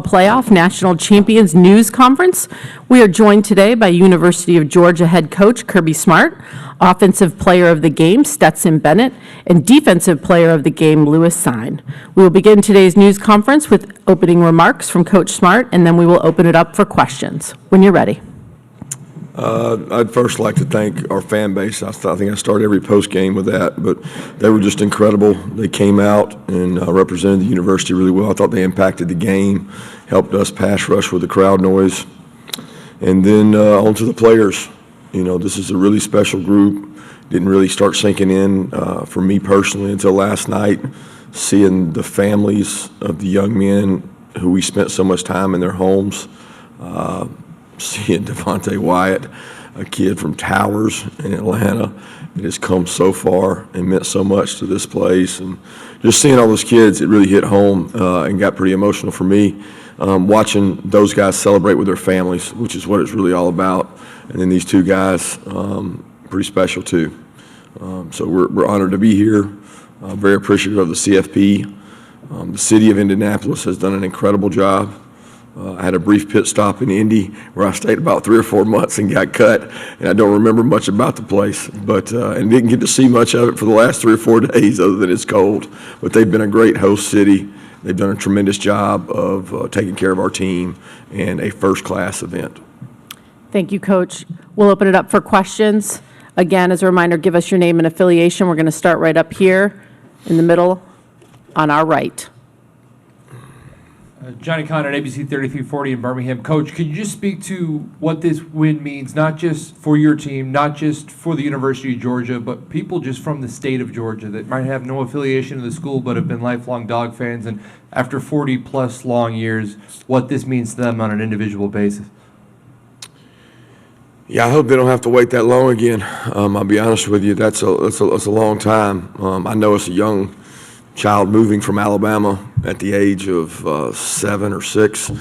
Playoff National Champions News Conference. We are joined today by University of Georgia head coach Kirby Smart, offensive player of the game Stetson Bennett, and defensive player of the game Lewis Sign. We will begin today's news conference with opening remarks from Coach Smart, and then we will open it up for questions. When you're ready. I'd first like to thank our fan base. I think I start every post game with that, but they were just incredible. They came out and represented the university really well. I thought they impacted the game, helped us pass rush with the crowd noise. And then on to the players. You know, this is a really special group. Didn't really start sinking in for me personally until last night, seeing the families of the young men who we spent so much time in their homes. Seeing Devontae Wyatt, a kid from Towers in Atlanta that has come so far and meant so much to this place. And just seeing all those kids, it really hit home and got pretty emotional for me. Watching those guys celebrate with their families, which is what it's really all about. And then these two guys, pretty special too. So we're honored to be here. Very appreciative of the CFP. The city of Indianapolis has done an incredible job. I had a brief pit stop in Indy where I stayed about 3 or 4 months and got cut, and I don't remember much about the place, but and didn't get to see much of it for the last 3 or 4 days other than it's cold. But they've been a great host city. They've done a tremendous job of taking care of our team and a first-class event. Thank you, Coach. We'll open it up for questions. Again, as a reminder, give us your name and affiliation. We're going to start right up here in the middle on our right. Johnny Conn at ABC 3340 in Birmingham. Coach, could you just speak to what this win means, not just for your team, not just for the University of Georgia, but people just from the state of Georgia that might have no affiliation to the school but have been lifelong Dog fans, and after 40-plus long years, what this means to them on an individual basis? Yeah, I hope they don't have to wait that long again. I'll be honest with you, that's a long time. I know it's a young child moving from Alabama at the age of 7 or 6.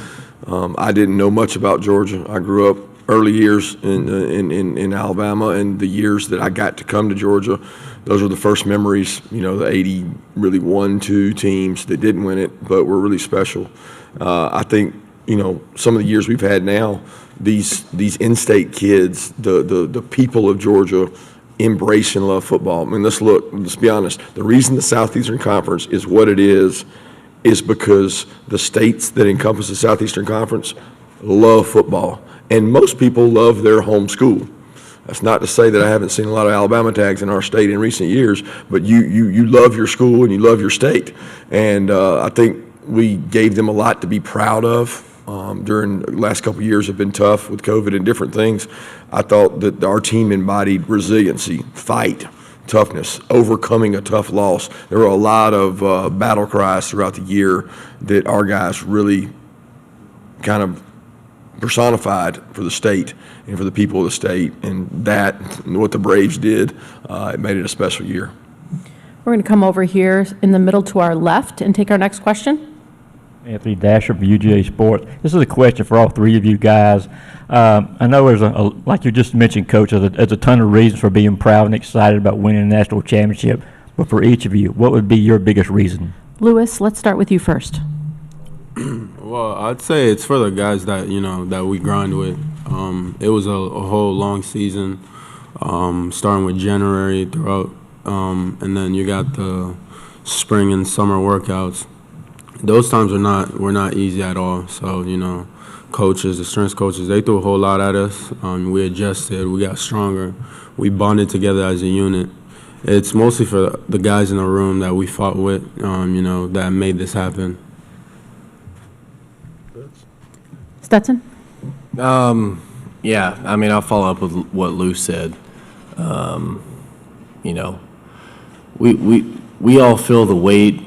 I didn't know much about Georgia. I grew up early years in Alabama, and the years that I got to come to Georgia, those were the first memories, you know, the 80 really 1-2 teams that didn't win it, but were really special. I think, you know, some of the years we've had now, these in-state kids, the people of Georgia embrace and love football. I mean, let's be honest. The reason the Southeastern Conference is what it is because the states that encompass the Southeastern Conference love football. And most people love their home school. That's not to say that I haven't seen a lot of Alabama tags in our state in recent years, but you love your school and you love your state. And I think we gave them a lot to be proud of. During the last couple of years have been tough with COVID and different things. I thought that our team embodied resiliency, fight, toughness, overcoming a tough loss. There were a lot of battle cries throughout the year that our guys really kind of personified for the state and for the people of the state. And that, what the Braves did, it made it a special year. We're going to come over here in the middle to our left and take our next question. Anthony Dasher from UGA Sports. This is a question for all three of you guys. I know there's like you just mentioned, Coach, there's a ton of reasons for being proud and excited about winning a national championship. But for each of you, what would be your biggest reason? Lewis, let's start with you first. Well, I'd say it's for the guys that that we grind with. It was a whole long season, starting with January throughout, and then you got the spring and summer workouts. Those times were not easy at all. So, coaches, the strength coaches, they threw a whole lot at us. We adjusted, we got stronger, we bonded together as a unit. It's mostly for the guys in the room that we fought with, that made this happen. Stetson? Yeah, I mean, I'll follow up with what Lou said. We all feel the weight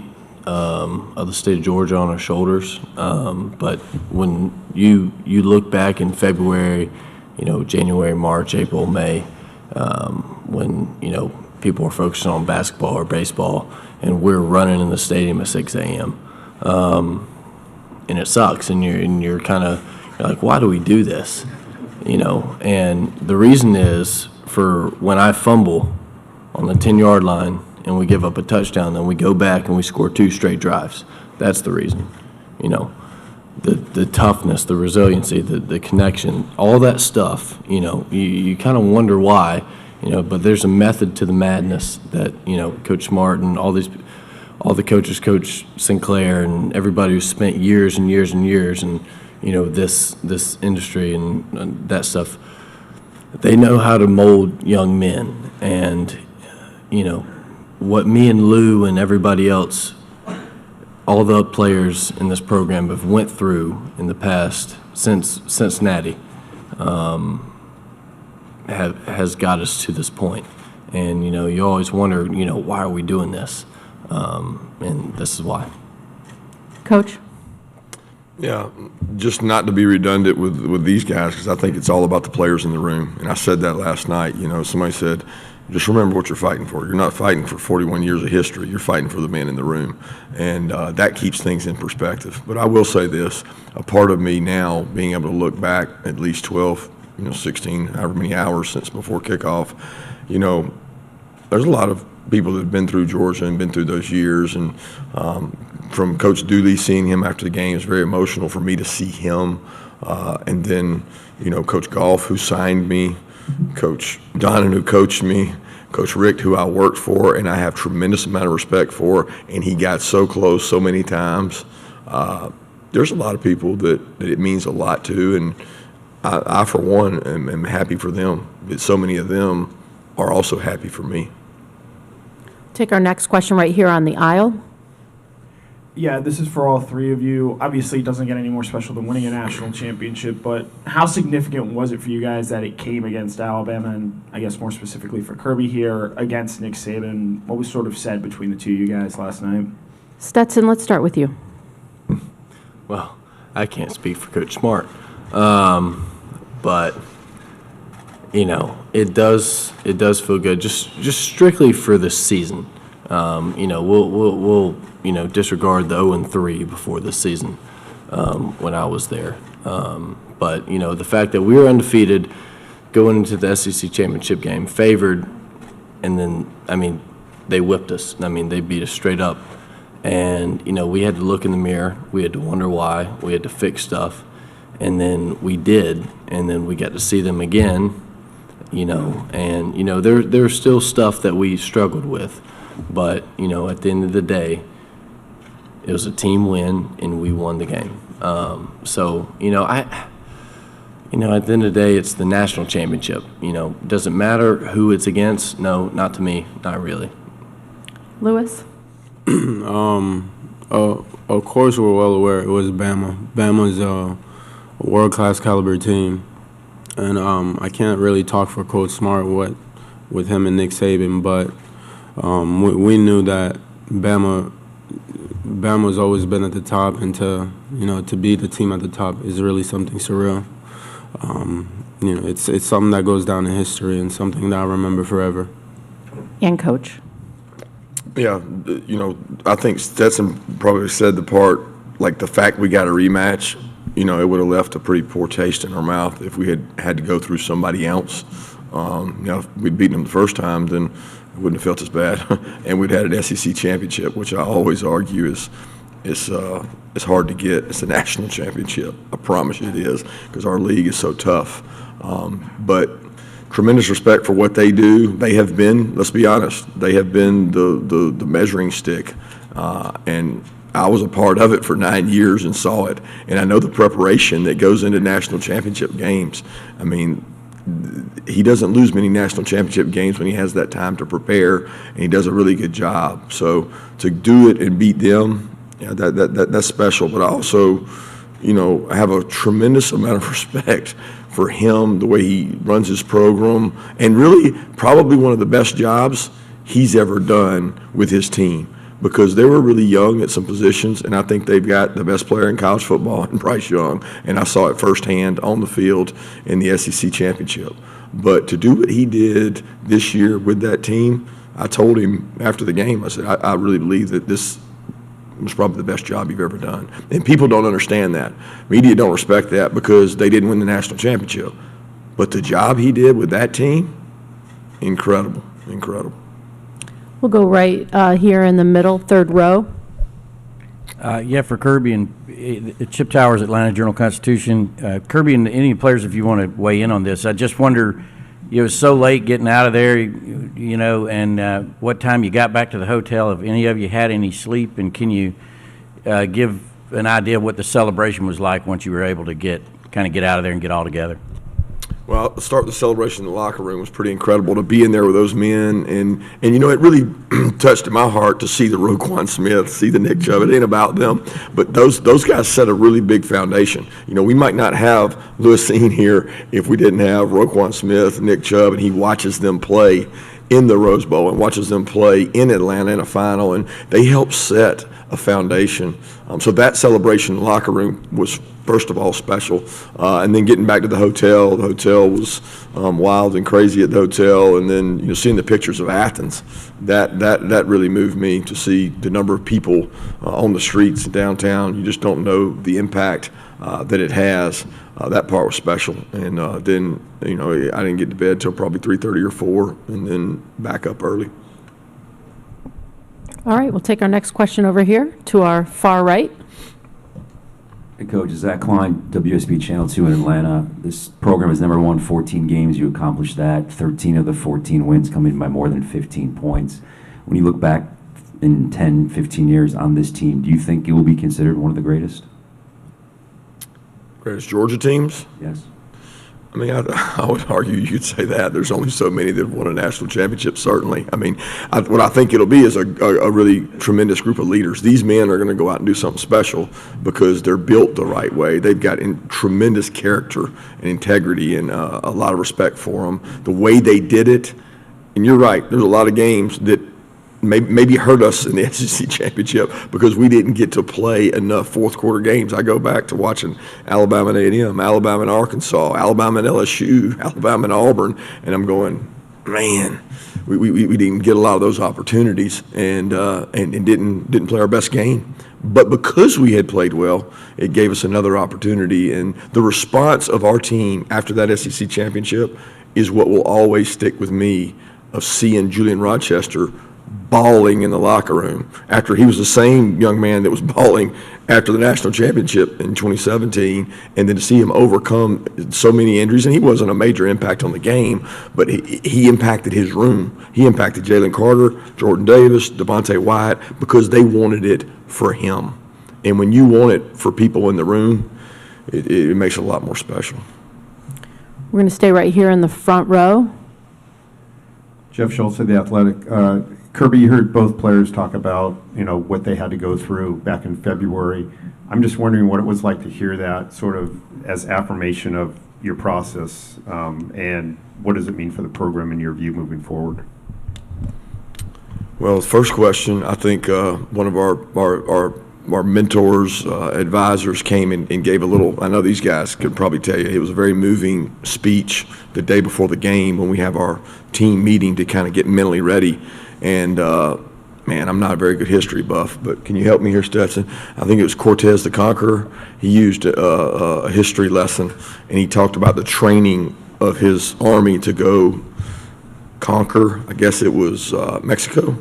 of the state of Georgia on our shoulders. But when you look back in February, January, March, April, May, when, people are focusing on basketball or baseball, and we're running in the stadium at 6 a.m. And it sucks, and you're kind of like, why do we do this? And the reason is, for when I fumble on the 10-yard line and we give up a touchdown, then we go back and we score 2 straight drives. That's the reason, the toughness, the resiliency, the connection, all that stuff, you kind of wonder why, but there's a method to the madness that, Coach Smart and all the coaches, Coach Sinclair and everybody who's spent years and years and years in, this industry and that stuff, they know how to mold young men. And, what me and Lou and everybody else, all the players in this program have went through in the past since Cincinnati has got us to this point. And, you always wonder, why are we doing this? And this is why. Coach? Yeah, just not to be redundant with these guys, because I think it's all about the players in the room. And I said that last night. Somebody said, just remember what you're fighting for. You're not fighting for 41 years of history. You're fighting for the man in the room. And that keeps things in perspective. But I will say this, a part of me now being able to look back at least 12, 16, however many hours since before kickoff, there's a lot of people that have been through Georgia and been through those years. And from Coach Dooley, seeing him after the game is very emotional for me to see him. And then, Coach Goff, who signed me, Coach Donnan, who coached me, Coach Rick, who I worked for, and I have tremendous amount of respect for, and he got so close so many times. There's a lot of people that it means a lot to, and I for one, am happy for them. But so many of them are also happy for me. Take our next question right here on the aisle. Yeah, this is for all three of you. Obviously, it doesn't get any more special than winning a national championship, but how significant was it for you guys that it came against Alabama, and I guess more specifically for Kirby here, against Nick Saban? What was sort of said between the two of you guys last night? Stetson, let's start with you. Well, I can't speak for Coach Smart, but it does feel good. Just strictly for this season. We'll disregard the 0-3 before this season when I was there. But the fact that we were undefeated going into the SEC championship game, favored, and then they whipped us. They beat us straight up. And, we had to look in the mirror. We had to wonder why. We had to fix stuff. And then we did. And then we got to see them again, And, there's still stuff that we struggled with. But, at the end of the day, it was a team win, and we won the game. So, at the end of the day, it's the national championship. Does it matter who it's against? No, not to me. Not really. Lewis? Of course, we're well aware it was Bama. Bama's a world-class caliber team, and I can't really talk for Coach Smart with him and Nick Saban, but we knew that Bama's always been at the top, and to beat the team at the top is really something surreal. It's something that goes down in history and something that I remember forever. And Coach? Yeah, I think Stetson probably said the part, like the fact we got a rematch, it would have left a pretty poor taste in our mouth if we had to go through somebody else. If we'd beaten them the first time, then it wouldn't have felt as bad. And we'd had an SEC championship, which I always argue is hard to get. It's a national championship. I promise you it is, because our league is so tough. But tremendous respect for what they do. They have been, let's be honest, they have been the measuring stick. And I was a part of it for 9 years and saw it. And I know the preparation that goes into national championship games. He doesn't lose many national championship games when he has that time to prepare, and he does a really good job. So to do it and beat them, that's special. But I also, have a tremendous amount of respect for him, the way he runs his program, and really probably one of the best jobs he's ever done with his team, because they were really young at some positions, and I think they've got the best player in college football in Bryce Young, and I saw it firsthand on the field in the SEC championship. But to do what he did this year with that team, I told him after the game, I said, I really believe that this was probably the best job you've ever done. And people don't understand that. Media don't respect that because they didn't win the national championship. But the job he did with that team, incredible, incredible. We'll go right here in the middle, third row. Yeah, for Kirby and Chip Towers, Atlanta Journal-Constitution. Kirby and any players, if you want to weigh in on this, I just wonder, it was so late getting out of there, and what time you got back to the hotel, if any of you had any sleep, and can you give an idea of what the celebration was like once you were able to get out of there and get all together? Well, the start of the celebration in the locker room was pretty incredible to be in there with those men, and it really touched my heart to see the Roquan Smith, see the Nick Chubb. It ain't about them, but those guys set a really big foundation. We might not have Lewis Cine here if we didn't have Roquan Smith, Nick Chubb, and he watches them play in the Rose Bowl and watches them play in Atlanta in a final, and they helped set a foundation. So that celebration in the locker room was, first of all, special. And then getting back to the hotel was wild and crazy at the hotel. And then, seeing the pictures of Athens, that really moved me to see the number of people on the streets downtown. You just don't know the impact that it has. That part was special. And then, I didn't get to bed till probably 3:30 or 4, and then back up early. All right, we'll take our next question over here to our far right. Hey, Coach, Zach Klein, WSB Channel 2 in Atlanta. This program has never won 14 games. You accomplished that. 13 of the 14 wins coming by more than 15 points. When you look back in 10, 15 years on this team, do you think it will be considered one of the greatest? Greatest Georgia teams? Yes. I mean, I would argue you could say that. There's only so many that have won a national championship, certainly. I mean, what I think it'll be is a really tremendous group of leaders. These men are going to go out and do something special because they're built the right way. They've got tremendous character and integrity and a lot of respect for them. The way they did it, and you're right, there's a lot of games that maybe hurt us in the SEC championship because we didn't get to play enough fourth quarter games. I go back to watching Alabama and A&M, Alabama and Arkansas, Alabama and LSU, Alabama and Auburn, and I'm going, man, we didn't get a lot of those opportunities and didn't play our best game. But because we had played well, it gave us another opportunity. And the response of our team after that SEC championship is what will always stick with me, of seeing Julian Rochester bawling in the locker room after he was the same young man that was bawling after the national championship in 2017, and then to see him overcome so many injuries. And he wasn't a major impact on the game, but he impacted his room. He impacted Jalen Carter, Jordan Davis, Devontae Wyatt, because they wanted it for him. And when you want it for people in the room, it makes it a lot more special. We're going to stay right here in the front row. Jeff Schultz of The Athletic. Kirby, you heard both players talk about, what they had to go through back in February. I'm just wondering what it was like to hear that sort of as affirmation of your process, and what does it mean for the program in your view moving forward? Well, first question, I think one of our mentors, advisors came and gave a little, I know these guys could probably tell you, it was a very moving speech the day before the game when we have our team meeting to kind of get mentally ready. And, man, I'm not a very good history buff, but can you help me here, Stetson? I think it was Cortez the Conqueror. He used a history lesson, and he talked about the training of his army to go conquer, I guess it was Mexico.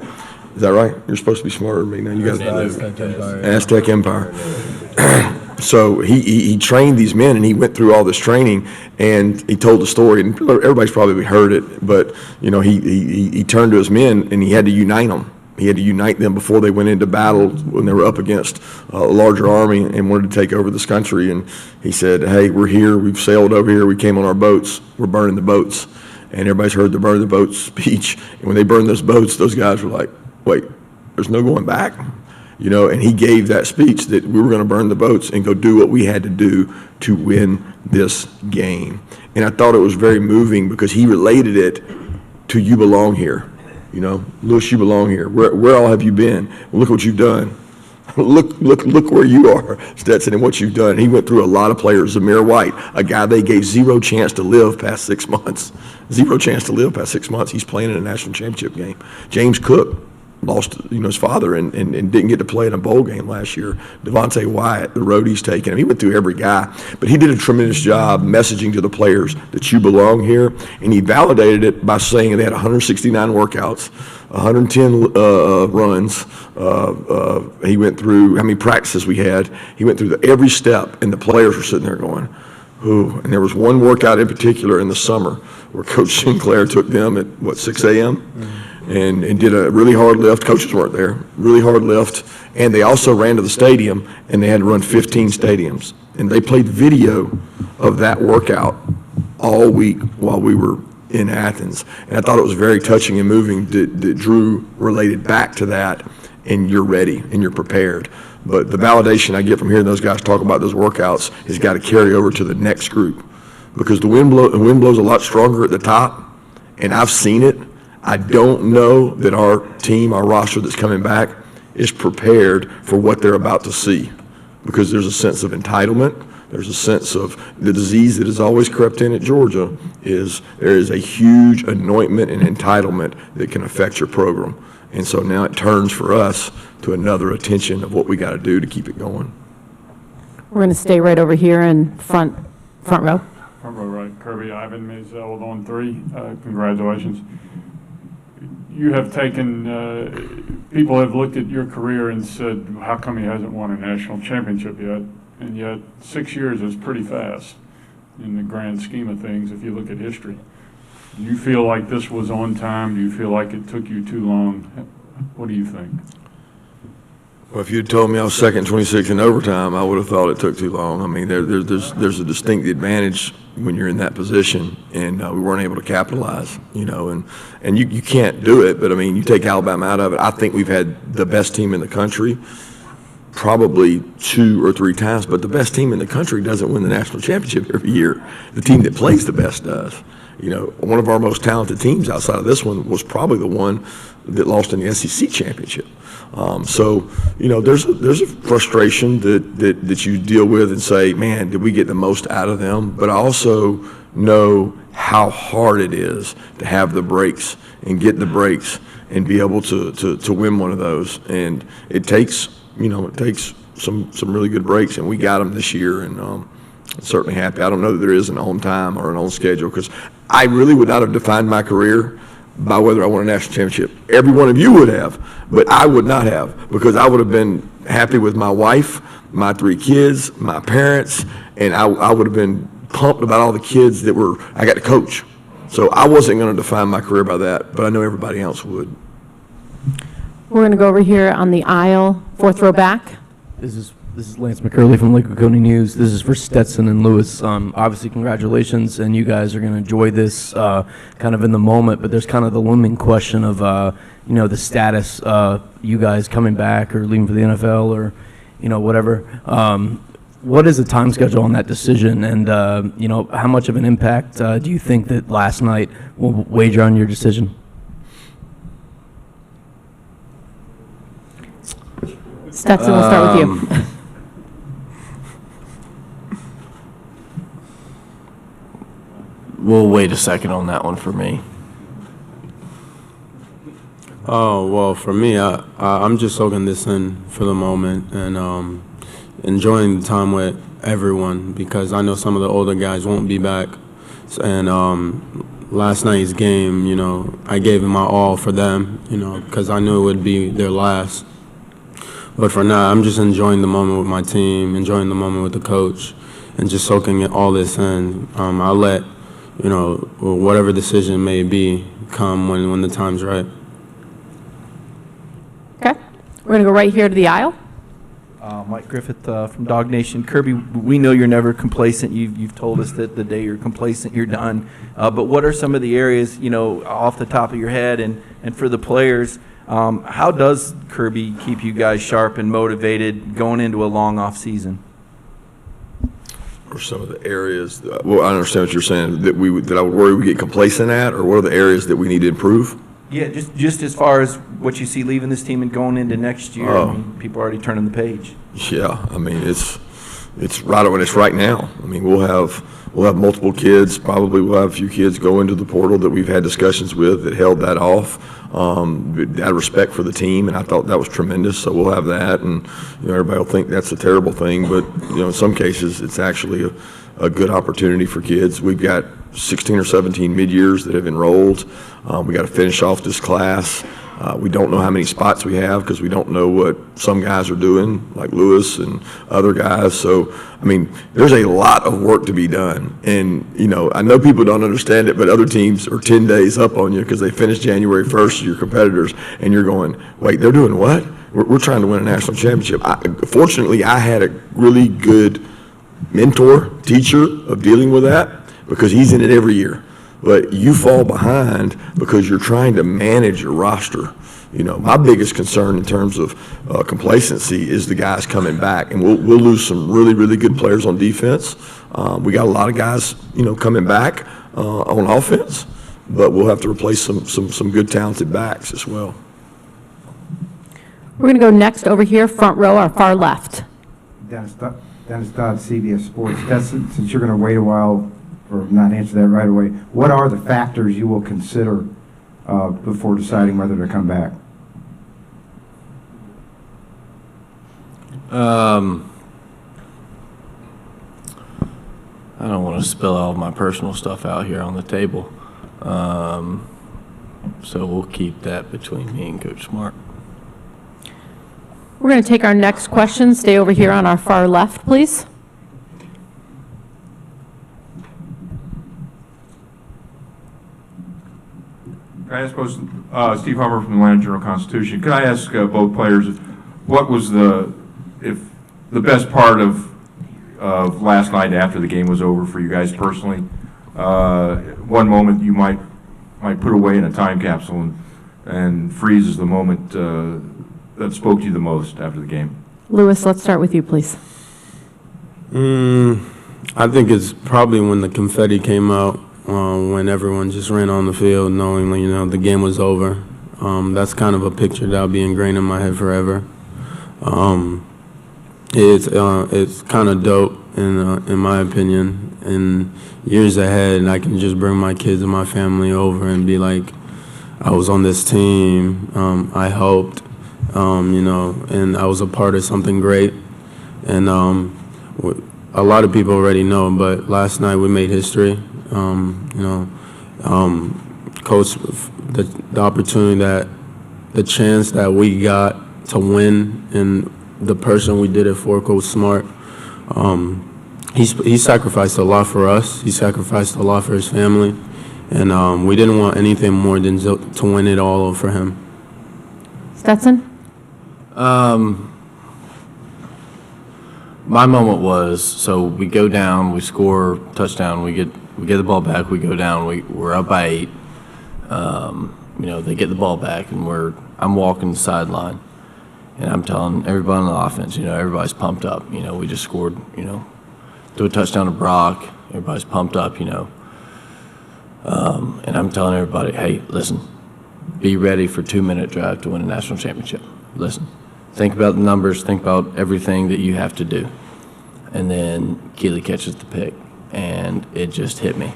Is that right? You're supposed to be smarter than me now. You guys, Aztec Empire. So he trained these men, and he went through all this training, and he told the story, and everybody's probably heard it, but he turned to his men, and he had to unite them. He had to unite them before they went into battle when they were up against a larger army and wanted to take over this country. And he said, hey, we're here, we've sailed over here, we came on our boats, we're burning the boats. And everybody's heard the burn the boats speech. And when they burned those boats, those guys were like, wait, there's no going back. And he gave that speech that we were going to burn the boats and go do what we had to do to win this game. And I thought it was very moving because he related it to you belong here. Lewis, you belong here. Where all have you been? Well, look what you've done. Look where you are, Stetson, and what you've done. He went through a lot of players. Zamir White, a guy they gave zero chance to live past 6 months. Zero chance to live past 6 months. He's playing in a national championship game. James Cook, lost, his father and didn't get to play in a bowl game last year. Devontae Wyatt, the road he's taken him. He went through every guy, but he did a tremendous job messaging to the players that you belong here, and he validated it by saying they had 169 workouts, 110 runs. He went through how many practices we had. He went through every step, and the players were sitting there going, ooh. And there was one workout in particular in the summer where Coach Sinclair took them at, 6 a.m.? And did a really hard lift. Coaches weren't there. Really hard lift. And they also ran to the stadium, and they had to run 15 stadiums. And they played video of that workout all week while we were in Athens. And I thought it was very touching and moving that Drew related back to that, and you're ready and you're prepared. But the validation I get from hearing those guys talk about those workouts has got to carry over to the next group, because the wind blows a lot stronger at the top, and I've seen it. I don't know that our team, our roster that's coming back, is prepared for what they're about to see, because there's a sense of entitlement. There's a sense of the disease that has always crept in at Georgia is there is a huge anointment and entitlement that can affect your program. And so now it turns for us to another attention of what we got to do to keep it going. We're going to stay right over here in front row. Front row, right. Kirby Ivan Mazel on 3. Congratulations. You have taken, people have looked at your career and said, how come he hasn't won a national championship yet? And yet 6 years is pretty fast in the grand scheme of things if you look at history. Do you feel like this was on time? Do you feel like it took you too long? What do you think? Well, if you'd told me I was second 26 in overtime, I would have thought it took too long. I mean, there's a distinct advantage when you're in that position, and we weren't able to capitalize, and you can't do it. But I mean, you take Alabama out of it. I think we've had the best team in the country probably 2 or 3 times, but the best team in the country doesn't win the national championship every year. The team that plays the best does. One of our most talented teams outside of this one was probably the one that lost in the SEC championship. So there's a frustration that you deal with and say, man, did we get the most out of them? But I also know how hard it is to have the breaks and get the breaks and be able to win one of those. And it takes some really good breaks, and we got them this year, and I'm certainly happy. I don't know that there is an on time or an on schedule, because I really would not have defined my career by whether I won a national championship. Every one of you would have, but I would not have, because I would have been happy with my wife, my 3 kids, my parents, and I would have been pumped about all the kids that I got to coach. So I wasn't going to define my career by that, but I know everybody else would. We're going to go over here on the aisle, 4th row back. This is Lance McCurley from Lakewood County News. This is for Stetson and Lewis. Obviously, congratulations, and you guys are going to enjoy this kind of in the moment, but there's kind of the looming question of, the status you guys coming back or leaving for the NFL or, whatever. What is the time schedule on that decision, and, how much of an impact do you think that last night will wager on your decision? Stetson, we'll start with you. We'll wait a second on that one for me. Oh, well, for me, I'm just soaking this in for the moment and enjoying the time with everyone, because I know some of the older guys won't be back. And last night's game, I gave it my all for them, because I knew it would be their last. But for now, I'm just enjoying the moment with my team, enjoying the moment with the coach, and just soaking all this in. I'll let, whatever decision may be come when the time's right. Okay. We're going to go right here to the aisle. Mike Griffith from Dog Nation. Kirby, we know you're never complacent. You've told us that the day you're complacent, you're done. But what are some of the areas, off the top of your head and for the players, how does Kirby keep you guys sharp and motivated going into a long off season? Or some of the areas, I understand what you're saying, that I would worry we get complacent at, or what are the areas that we need to improve? Yeah, just as far as what you see leaving this team and going into next year. I mean, people are already turning the page. Yeah, I mean, it's right now. I mean, we'll have we'll have multiple kids. Probably we'll have a few kids go into the portal that we've had discussions with that held that off. Out of respect for the team, and I thought that was tremendous. So we'll have that, and everybody will think that's a terrible thing, but in some cases it's actually a good opportunity for kids. We've got 16 or 17 mid-years that have enrolled. We got to finish off this class. We don't know how many spots we have because we don't know what some guys are doing, like Lewis and other guys. So, there's a lot of work to be done. And, I know people don't understand it, but other teams are 10 days up on you because they finished January 1st, your competitors, and you're going, wait, they're doing what? We're trying to win a national championship. Fortunately, I had a really good mentor, teacher of dealing with that because he's in it every year. But you fall behind because you're trying to manage your roster. My biggest concern in terms of complacency is the guys coming back, and we'll lose some really, really good players on defense. We got a lot of guys, coming back on offense, but we'll have to replace some good talented backs as well. We're going to go next over here, front row, our far left. Dennis Dodd, CBS Sports. Since you're going to wait a while or not answer that right away, what are the factors you will consider before deciding whether to come back? I don't want to spill all of my personal stuff out here on the table, so we'll keep that between me and Coach Smart. We're going to take our next question. Stay over here on our far left, please. Can I ask both, Steve Hummer from the Atlanta Journal-Constitution, could I ask both players, what was the best part of last night after the game was over for you guys personally? One moment you might put away in a time capsule and freeze is the moment that spoke to you the most after the game? Lewis, let's start with you, please. I think it's probably when the confetti came out, when everyone just ran on the field knowing, the game was over. That's kind of a picture that'll be ingrained in my head forever. It's kind of dope in my opinion. In years ahead, I can just bring my kids and my family over and be like, I was on this team, I helped, and I was a part of something great. And a lot of people already know, but last night we made history. Coach, the opportunity the chance that we got to win, and the person we did it for, Coach Smart, he sacrificed a lot for us. He sacrificed a lot for his family, and we didn't want anything more than to win it all for him. Stetson? My moment was, so we go down, we score touchdown, we get the ball back, we go down, we're up by 8. They get the ball back, and I'm walking the sideline, and I'm telling everybody on the offense, everybody's pumped up. We just scored, threw a touchdown to Brock, everybody's pumped up, and I'm telling everybody, hey, listen, be ready for 2-minute drive to win a national championship. Listen, think about the numbers, think about everything that you have to do. And then Keely catches the pick, and it just hit me.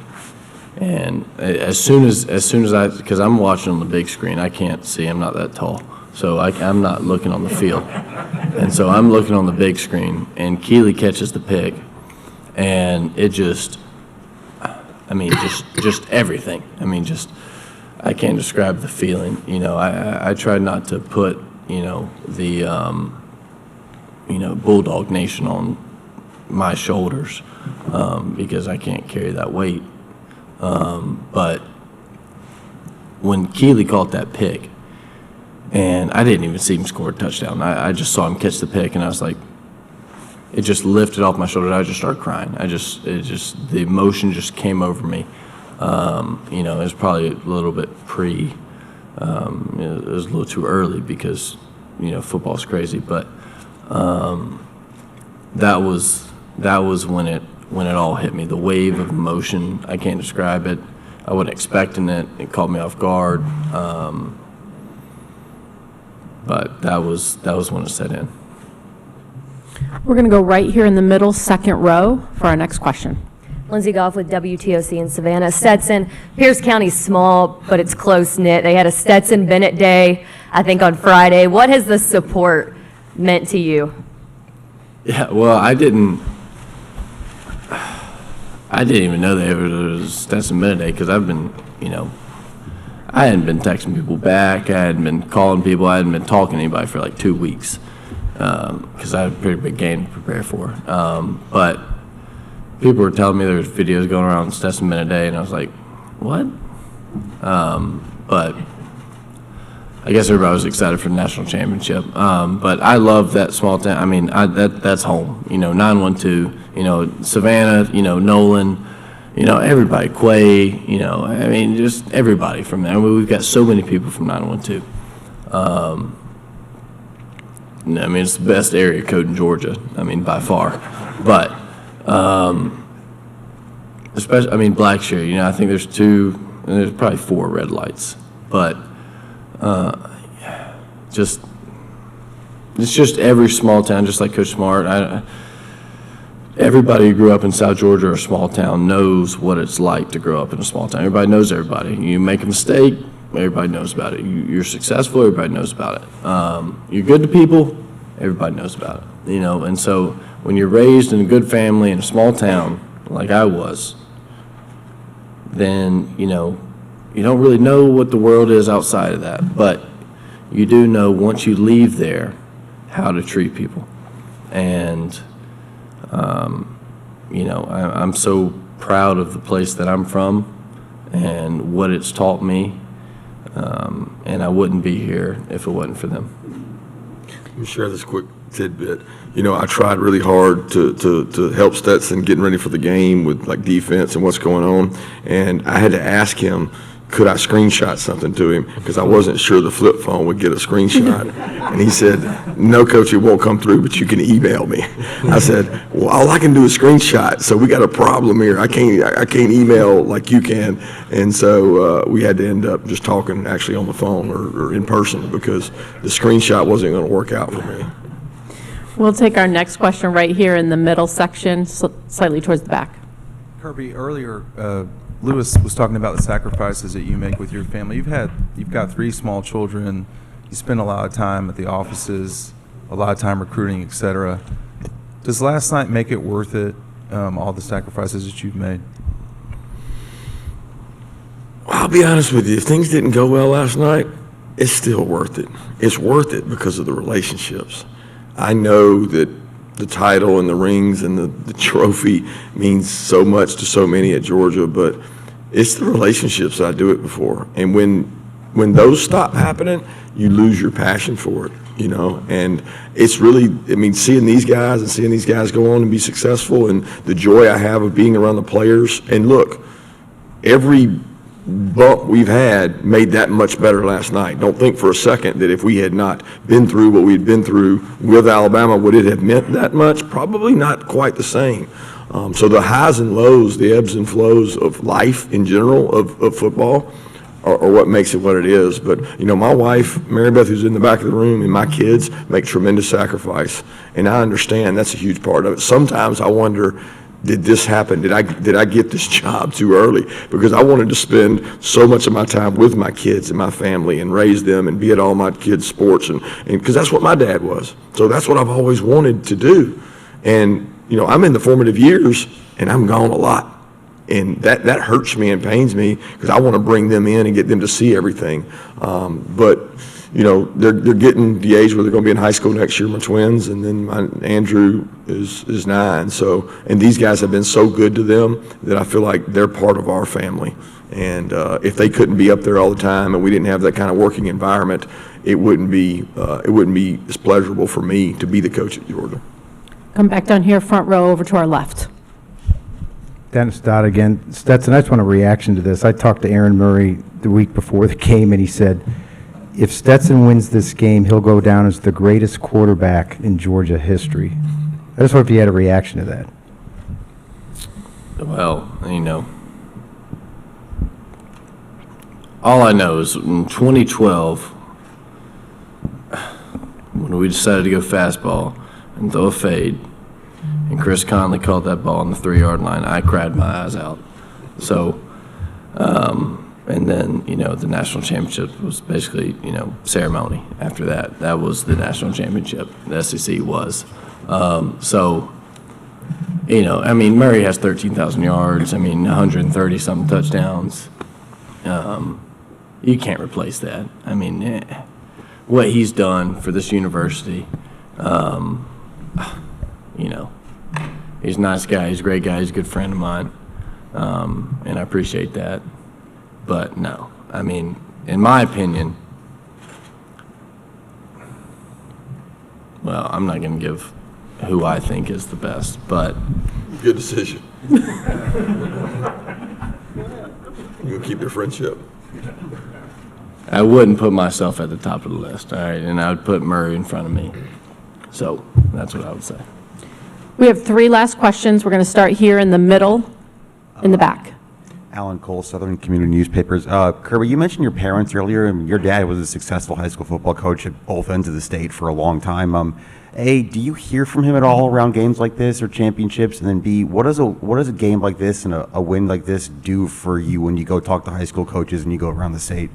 And as soon as because I'm watching on the big screen, I can't see, I'm not that tall. So I'm not looking on the field. And so I'm looking on the big screen, and Keely catches the pick, and it just everything. I can't describe the feeling. I tried not to put, the, Bulldog Nation on my shoulders because I can't carry that weight. But when Keely caught that pick, and I didn't even see him score a touchdown, I just saw him catch the pick, and I was like, it just lifted off my shoulders. I just started crying. The emotion just came over me. It was probably a little bit it was a little too early because, football's crazy, but that was when it all hit me. The wave of emotion, I can't describe it. I wasn't expecting it. It caught me off guard. But that was when it set in. We're going to go right here in the middle, second row, for our next question. Lindsay Goff with WTOC in Savannah. Stetson, Pierce County's small, but it's close-knit. They had a Stetson Bennett Day, I think, on Friday. What has the support meant to you? Yeah, well, I didn't even know there was a Stetson Bennett Day because I've been, I hadn't been texting people back. I hadn't been calling people. I hadn't been talking to anybody for like 2 weeks because I had a pretty big game to prepare for. But people were telling me there was videos going around Stetson Bennett Day, and I was like, what? But I guess everybody was excited for the national championship. But I love that small town. I mean, that's home. 912, Savannah, Nolan, everybody, Quay, I mean, just everybody from there. I mean, we've got so many people from 912. I mean, it's the best area code in Georgia, I mean, by far. But, especially, I mean, Blackshear, I think there's probably 4 red lights. But, it's just every small town, just like Coach Smart. Everybody who grew up in South Georgia or a small town knows what it's like to grow up in a small town. Everybody knows everybody. You make a mistake, everybody knows about it. You're successful, everybody knows about it. You're good to people, everybody knows about it. And so when you're raised in a good family in a small town like I was, then, you don't really know what the world is outside of that. But you do know once you leave there how to treat people. And I'm so proud of the place that I'm from and what it's taught me, and I wouldn't be here if it wasn't for them. Let me share this quick tidbit. I tried really hard to help Stetson getting ready for the game with like defense and what's going on, and I had to ask him, could I screenshot something to him? Because I wasn't sure the flip phone would get a screenshot. And he said, no, Coach, it won't come through, but you can email me. I said, well, all I can do is screenshot, so we got a problem here. I can't email like you can. And so we had to end up just talking actually on the phone or in person because the screenshot wasn't going to work out for me. We'll take our next question right here in the middle section, slightly towards the back. Kirby, earlier, Lewis was talking about the sacrifices that you make with your family. You've got 3 small children. You spend a lot of time at the offices, a lot of time recruiting, etc. Does last night make it worth it? All the sacrifices that you've made. Well, I'll be honest with you. If things didn't go well last night, it's still worth it. It's worth it because of the relationships. I know that the title and the rings and the trophy means so much to so many at Georgia, but it's the relationships that I do it before. And when those stop happening, you lose your passion for it, and it's really, seeing these guys and seeing these guys go on and be successful and the joy I have of being around the players. And look, every bump we've had made that much better last night. Don't think for a second that if we had not been through what we'd been through with Alabama, would it have meant that much? Probably not quite the same. So the highs and lows, the ebbs and flows of life in general, of football, are what makes it what it is. But, my wife, Mary Beth, who's in the back of the room, and my kids make tremendous sacrifice. And I understand that's a huge part of it. Sometimes I wonder, did this happen? Did I get this job too early? Because I wanted to spend so much of my time with my kids and my family and raise them and be at all my kids' sports and because that's what my dad was. So that's what I've always wanted to do. And, I'm in the formative years and I'm gone a lot. And that hurts me and pains me because I want to bring them in and get them to see everything. But they're getting the age where they're going to be in high school next year, my twins, and then my Andrew is 9. So, and these guys have been so good to them that I feel like they're part of our family. And if they couldn't be up there all the time and we didn't have that kind of working environment, it wouldn't be as pleasurable for me to be the coach at Georgia. Come back down here, front row, over to our left. Dennis Dodd again. Stetson, I just want a reaction to this. I talked to Aaron Murray the week before the game, and he said, if Stetson wins this game, he'll go down as the greatest quarterback in Georgia history. I just wonder if you had a reaction to that. Well, all I know is in 2012, when we decided to go fastball and throw a fade, and Chris Conley caught that ball on the 3-yard line, I cried my eyes out. So, and then, the national championship was basically, ceremony after that. That was the national championship, the SEC was. Murray has 13,000 yards, 130-something touchdowns. You can't replace that. What he's done for this university, he's a nice guy, he's a great guy, he's a good friend of mine, and I appreciate that. But no, in my opinion, well, I'm not going to give who I think is the best, but... Good decision. You'll keep your friendship. I wouldn't put myself at the top of the list, all right? And I would put Murray in front of me. So that's what I would say. We have 3 last questions. We're going to start here in the middle, in the back. Alan Cole, Southern Community Newspapers. Kirby, you mentioned your parents earlier, and your dad was a successful high school football coach at both ends of the state for a long time. Do you hear from him at all around games like this or championships? And then B, what does a game like this and a win like this do for you when you go talk to high school coaches and you go around the state?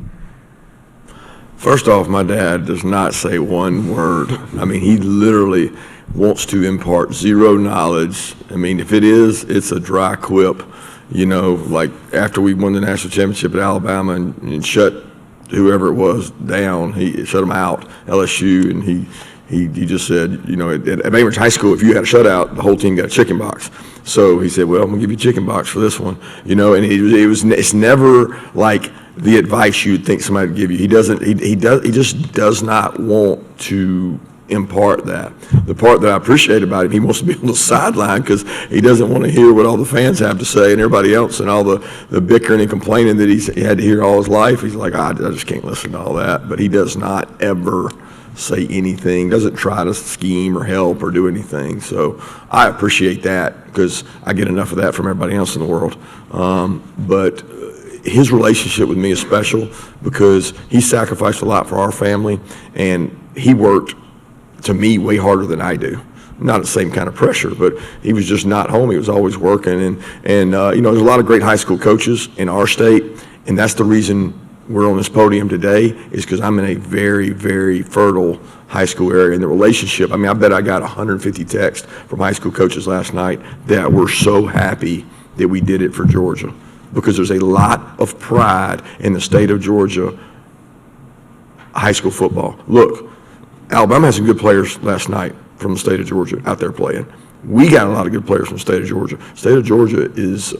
First off, my dad does not say one word. He literally wants to impart zero knowledge. If it is, it's a dry quip. Like after we won the national championship at Alabama and shut whoever it was down, he shut them out, LSU, and he just said, at Bainbridge High School, if you had a shutout, the whole team got a chicken box. So he said, well, I'm gonna give you a chicken box for this one, and it's never like the advice you'd think somebody would give you. He just does not want to impart that. The part that I appreciate about him, he wants to be on the sideline because he doesn't want to hear what all the fans have to say and everybody else and all the bickering and complaining that he had to hear all his life. He's like, I just can't listen to all that. But he does not ever say anything, doesn't try to scheme or help or do anything. So I appreciate that because I get enough of that from everybody else in the world. But his relationship with me is special because he sacrificed a lot for our family, and he worked, to me, way harder than I do. Not the same kind of pressure, but he was just not home. He was always working. And there's a lot of great high school coaches in our state, and that's the reason we're on this podium today, is because I'm in a very, very fertile high school area. And the relationship, I bet I got 150 texts from high school coaches last night that were so happy that we did it for Georgia, because there's a lot of pride in the state of Georgia high school football. Look, Alabama had some good players last night from the state of Georgia out there playing. We got a lot of good players from the state of Georgia. The state of Georgia is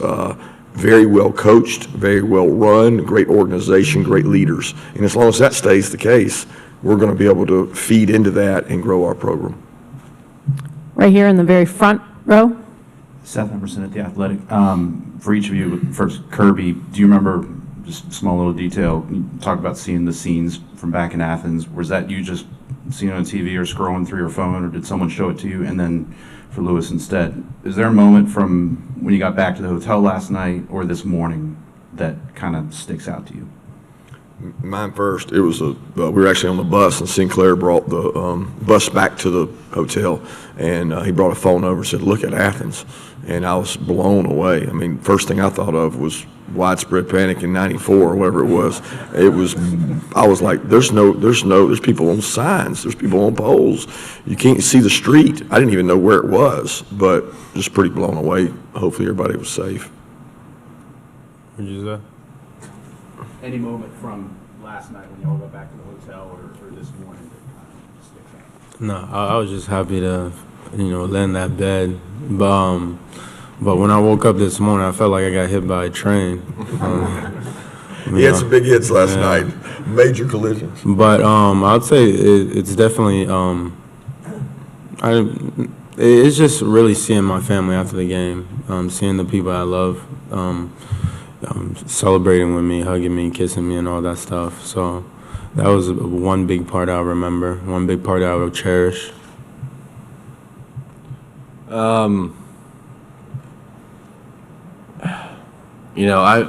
very well coached, very well run, great organization, great leaders. And as long as that stays the case, we're going to be able to feed into that and grow our program. Right here in the very front row. Seth Emerson at The Athletic. For each of you, first, Kirby, do you remember, just a small little detail, you talk about seeing the scenes from back in Athens. Was that you just seeing it on TV or scrolling through your phone, or did someone show it to you? And then for Lewis instead, is there a moment from when you got back to the hotel last night or this morning that kind of sticks out to you? Mine first. It was we were actually on the bus, and Sinclair brought the bus back to the hotel, and he brought a phone over and said, "Look at Athens," and I was blown away. First thing I thought of was widespread panic in '94 or whatever it was. I was like, there's people on signs, there's people on poles. You can't see the street. I didn't even know where it was, but just pretty blown away. Hopefully everybody was safe. What'd you say? Any moment from last night when you all got back to the hotel or this morning that kind of sticks out? No, I was just happy to, lay in that bed. But when I woke up this morning, I felt like I got hit by a train. He had some big hits last night, major collisions. But I'd say it's definitely, it's just really seeing my family after the game, seeing the people I love, celebrating with me, hugging me, kissing me, and all that stuff. So that was one big part I remember, one big part I will cherish.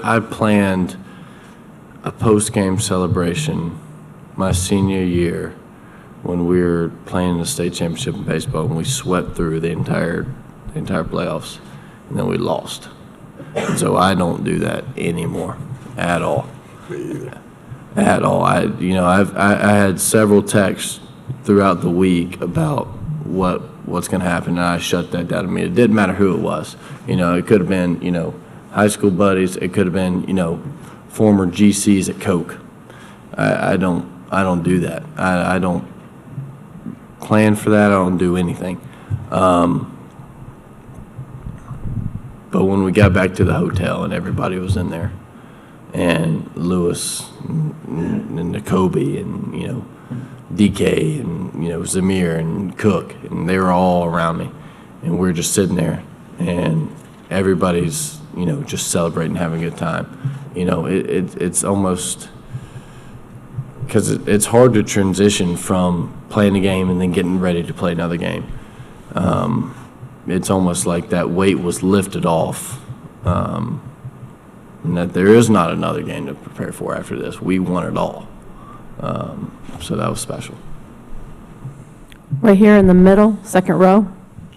I planned a post-game celebration my senior year when we were playing the state championship in baseball, and we swept through the entire the entire playoffs, and then we lost. And so I don't do that anymore at all. At all. I had several texts throughout the week about what's going to happen, and I shut that down. I mean, it didn't matter who it was. It could have been, high school buddies. It could have been, former GCs at Coke. I don't do that. I don't plan for that. I don't do anything. But when we got back to the hotel and everybody was in there, and Lewis and Jacoby and, DK and, Zamir and Cook, and they were all around me. And we were just sitting there, and everybody's, just celebrating, having a good time. It's almost, because it's hard to transition from playing a game and then getting ready to play another game. It's almost like that weight was lifted off. And that there is not another game to prepare for after this. We won it all. So that was special. Right here in the middle, second row.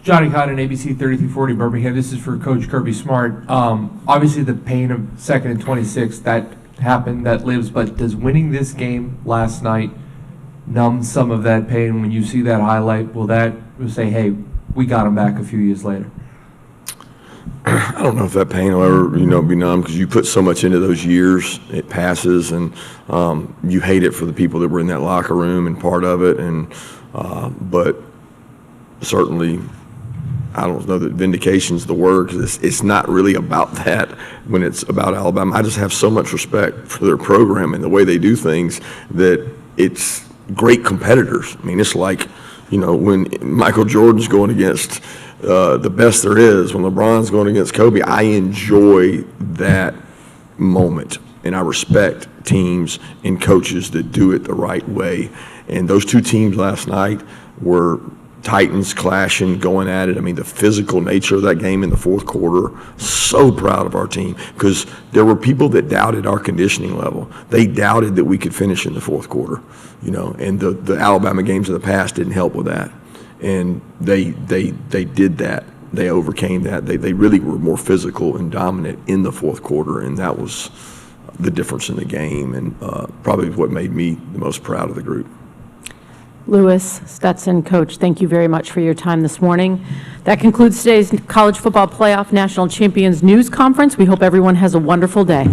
Johnny Cotton, ABC 3340 Birmingham. This is for Coach Kirby Smart. Obviously, the pain of 2nd and 26, that happened, that lives, but does winning this game last night numb some of that pain? When you see that highlight, will say, hey, we got him back a few years later? I don't know if that pain will ever, be numb, because you put so much into those years. It passes, and you hate it for the people that were in that locker room and part of it. And but certainly, I don't know that vindication's the word, because it's not really about that when it's about Alabama. I just have so much respect for their program and the way they do things, that it's great competitors. I mean, it's like, when Michael Jordan's going against the best there is, when LeBron's going against Kobe, I enjoy that moment, and I respect teams and coaches that do it the right way. And those two teams last night were Titans clashing, going at it. I mean, the physical nature of that game in the fourth quarter, so proud of our team, because there were people that doubted our conditioning level. They doubted that we could finish in the fourth quarter, and the Alabama games of the past didn't help with that. And they did that. They overcame that. They really were more physical and dominant in the fourth quarter, and that was the difference in the game, and probably what made me the most proud of the group. Lewis, Stetson, Coach, thank you very much for your time this morning. That concludes today's College Football Playoff National Champions News Conference. We hope everyone has a wonderful day.